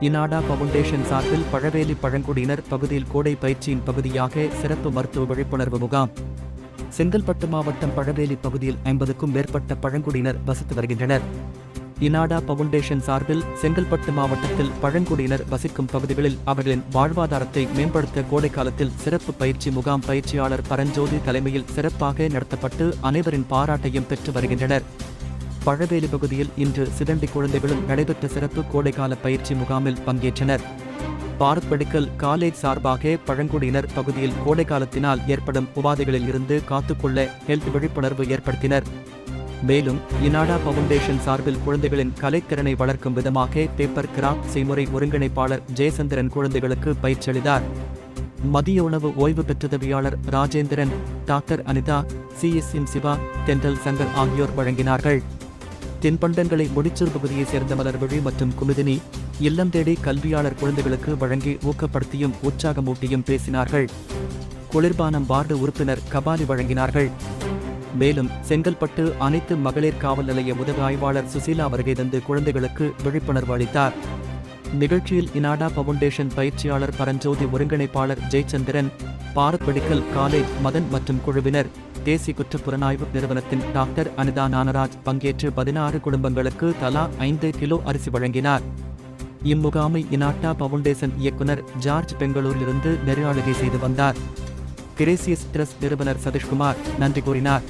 இனாடா foundation சார்பில் பழவேலி பழங்குடியினர் பகுதியில் கோடை பயிற்சியின் பகுதியாக சிறப்பு மருத்துவ விழிப்புணர்வு முகாம். செங்கல்பட்டு மாவட்டம் பழவேலி பகுதியில் 50க்கும் மேற்பட்ட பழங்குடியினர் வசித்து வருகின்றனர். இனாடா பவுண்டேஷன் சார்பில் செங்கல்பட்டு மாவட்டத்தில் பழங்குடியினர் வசிக்கும் பகுதிகளில் அவர்களின் வாழ்வாதாரத்தை மேம்படுத்த கோடைக்காலத்தில் சிறப்பு பயிற்சி முகாம் பயிற்சியாளர் பரஞ்சோதி தலைமையில் சிறப்பாக நடத்தப்பட்டு அனைவரின் பாராட்டையும் பெற்று வருகின்றனர். பழவேலி பகுதியில் இன்று சிதண்டி குழந்தைகளும் நடைபெற்ற சிறப்பு கோடைக்கால பயிற்சி முகாமில் பங்கேற்றனர். பாரத் மெடிக்கல் காலேஜ் சார்பாக பழங்குடியினர் பகுதியில் கோடைக்காலத்தினால் ஏற்படும் உபாதைகளில் இருந்து காத்துக்கொள்ள ஹெல்த் விழிப்புணர்வு ஏற்படுத்தினர். மேலும் இனாடா பவுண்டேஷன் சார்பில் குழந்தைகளின் கலைத்திறனை வளர்க்கும் விதமாக பேப்பர் கிராஃப்ட் செய்முறை ஒருங்கிணைப்பாளர் ஜெயசந்திரன் குழந்தைகளுக்கு பயிற்சியளித்தார். மதிய உணவு ஓய்வு பெற்றதவியாளர் ராஜேந்திரன், டாக்டர் அனிதா, CSM சிவா, தென்றல் சங்கர் ஆகியோர் வழங்கினார்கள். தின்பண்டங்களை முடிச்சூர் பகுதியைச் சேர்ந்த மலர்விழி மற்றும் குமுதினி இல்லம் தேடி கல்வியாளர் குழந்தைகளுக்கு வழங்கி ஊக்கப்படுத்தியும் உற்சாகமூட்டியும் பேசினார்கள். குளிர்பானம் வார்டு உறுப்பினர் கபாலி வழங்கினார்கள். மேலும் செங்கல்பட்டு அனைத்து மகளிர் காவல் நிலைய உதவி ஆய்வாளர் சுசீலா வருகை தந்து குழந்தைகளுக்கு விழிப்புணர்வு அளித்தார். நிகழ்ச்சியில் இனாடா பவுண்டேஷன் பயிற்சியாளர் பரஞ்சோதி ஒருங்கிணைப்பாளர் ஜெயச்சந்திரன், பாரத் மெடிக்கல் காலேஜ் மதன் மற்றும் குழுவினர், தேசிய குற்றப்புலனாய்வு நிறுவனத்தின் டாக்டர் அனிதா ஞானராஜ் பங்கேற்று 16 குடும்பங்களுக்கு தலா 5 கிலோ அரிசி வழங்கினார். இம்முகாமை இனாடா பவுண்டேஷன் இயக்குனர் ஜார்ஜ் பெங்களூரிலிருந்து நெறியாளுகை செய்து வந்தார். கிரேசியஸ் ட்ரஸ்ட் நிறுவனர் சதீஷ்குமார் நன்றி கூறினார்.